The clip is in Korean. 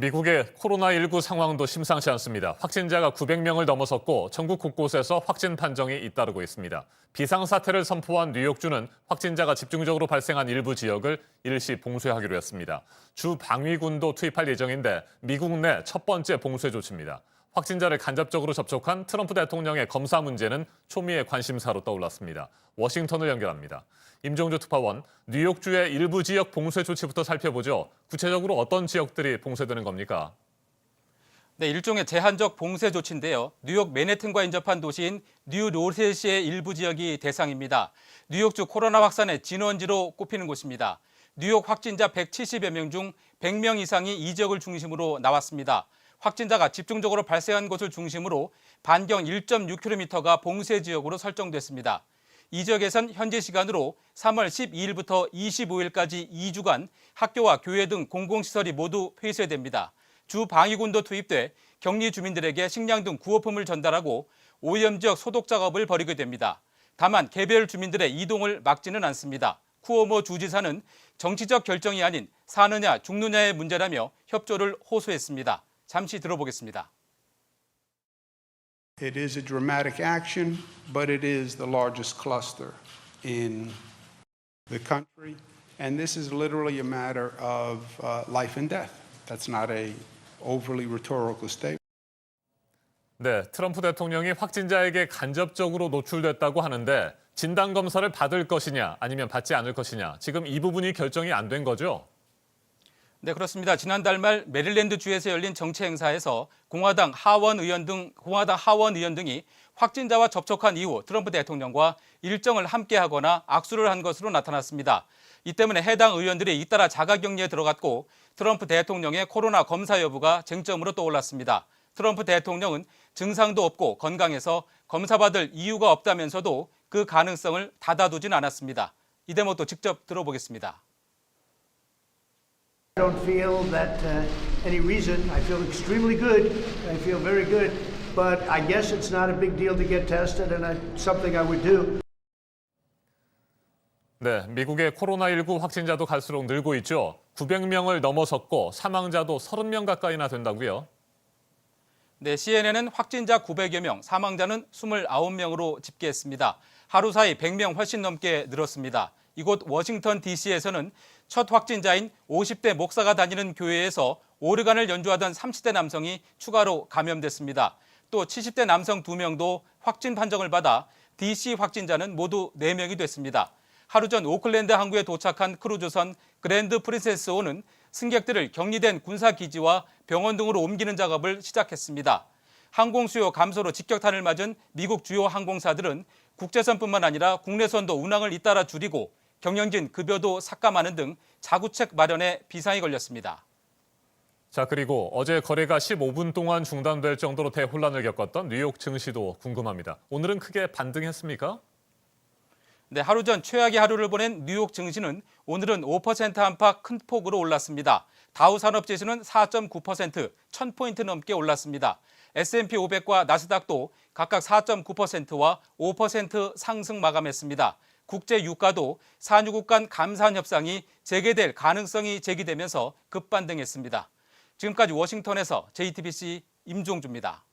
미국의 코로나19 상황도 심상치 않습니다. 확진자가 900명을 넘어섰고 전국 곳곳에서 확진 판정이 잇따르고 있습니다. 비상사태를 선포한 뉴욕주는 확진자가 집중적으로 발생한 일부 지역을 일시 봉쇄하기로 했습니다. 주 방위군도 투입할 예정인데 미국 내 첫 번째 봉쇄 조치입니다. 확진자를 간접적으로 접촉한 트럼프 대통령의 검사 문제는 초미의 관심사로 떠올랐습니다. 워싱턴을 연결합니다. 임종주 특파원, 뉴욕주의 일부 지역 봉쇄 조치부터 살펴보죠. 구체적으로 어떤 지역들이 봉쇄되는 겁니까? 네, 일종의 제한적 봉쇄 조치인데요. 뉴욕 맨해튼과 인접한 도시인 뉴로셋시의 일부 지역이 대상입니다. 뉴욕주 코로나 확산의 진원지로 꼽히는 곳입니다. 뉴욕 확진자 170여 명 중 100명 이상이 이 지역을 중심으로 나왔습니다. 확진자가 집중적으로 발생한 곳을 중심으로 반경 1.6km가 봉쇄 지역으로 설정됐습니다. 이 지역에선 현지 시간으로 3월 12일부터 25일까지 2주간 학교와 교회 등 공공시설이 모두 폐쇄됩니다. 주 방위군도 투입돼 격리 주민들에게 식량 등 구호품을 전달하고 오염 지역 소독 작업을 벌이게 됩니다. 다만 개별 주민들의 이동을 막지는 않습니다. 쿠오모 주지사는 정치적 결정이 아닌 사느냐 죽느냐의 문제라며 협조를 호소했습니다. 잠시 들어보겠습니다. It is a dramatic action, but it is the largest cluster in the country. And this is literally a matter of life and death. That's not a overly rhetorical statement. 네, 트럼프 대통령이 확진자에게 간접적으로 노출됐다고 하는데 진단검사를 받을 것이냐 아니면 받지 않을 것이냐 지금 이 부분이 결정이 안 된 거죠? 네, 그렇습니다. 지난달 말 메릴랜드주에서 열린 정치 행사에서 공화당 하원 의원 등이 확진자와 접촉한 이후 트럼프 대통령과 일정을 함께하거나 악수를 한 것으로 나타났습니다. 이 때문에 해당 의원들이 잇따라 자가격리에 들어갔고 트럼프 대통령의 코로나 검사 여부가 쟁점으로 떠올랐습니다. 트럼프 대통령은 증상도 없고 건강해서 검사받을 이유가 없다면서도 그 가능성을 닫아두진 않았습니다. 이 대목도 직접 들어보겠습니다. I don't feel that any reason. I feel extremely good. I feel very good. But I guess it's not a big deal to get tested, and it's something I would do. 네, 미국의 코로나19 확진자도 갈수록 늘고 있죠. 900명을 넘어섰고 사망자도 30명 가까이나 된다고요. 네, CNN은 확진자 900여 명, 사망자는 29명으로 집계했습니다. 하루 사이 100명 훨씬 넘게 늘었습니다. 이곳 워싱턴 DC에서는 첫 확진자인 50대 목사가 다니는 교회에서 오르간을 연주하던 30대 남성이 추가로 감염됐습니다. 또 70대 남성 2명도 확진 판정을 받아 DC 확진자는 모두 4명이 됐습니다. 하루 전 오클랜드 항구에 도착한 크루즈선 그랜드 프린세스호는 승객들을 격리된 군사기지와 병원 등으로 옮기는 작업을 시작했습니다. 항공 수요 감소로 직격탄을 맞은 미국 주요 항공사들은 국제선뿐만 아니라 국내선도 운항을 잇따라 줄이고 경영진 급여도 삭감하는 등 자구책 마련에 비상이 걸렸습니다. 자, 그리고 어제 거래가 15분 동안 중단될 정도로 대혼란을 겪었던 뉴욕 증시도 궁금합니다. 오늘은 크게 반등했습니까? 네, 하루 전 최악의 하루를 보낸 뉴욕 증시는 오늘은 5% 안팎 큰 폭으로 올랐습니다. 다우 산업지수는 4.9%, 1000포인트 넘게 올랐습니다. S&P 500과 나스닥도 각각 4.9%와 5% 상승 마감했습니다. 국제 유가도 산유국 간 감산 협상이 재개될 가능성이 제기되면서 급반등했습니다. 지금까지 워싱턴에서 JTBC 임종주입니다.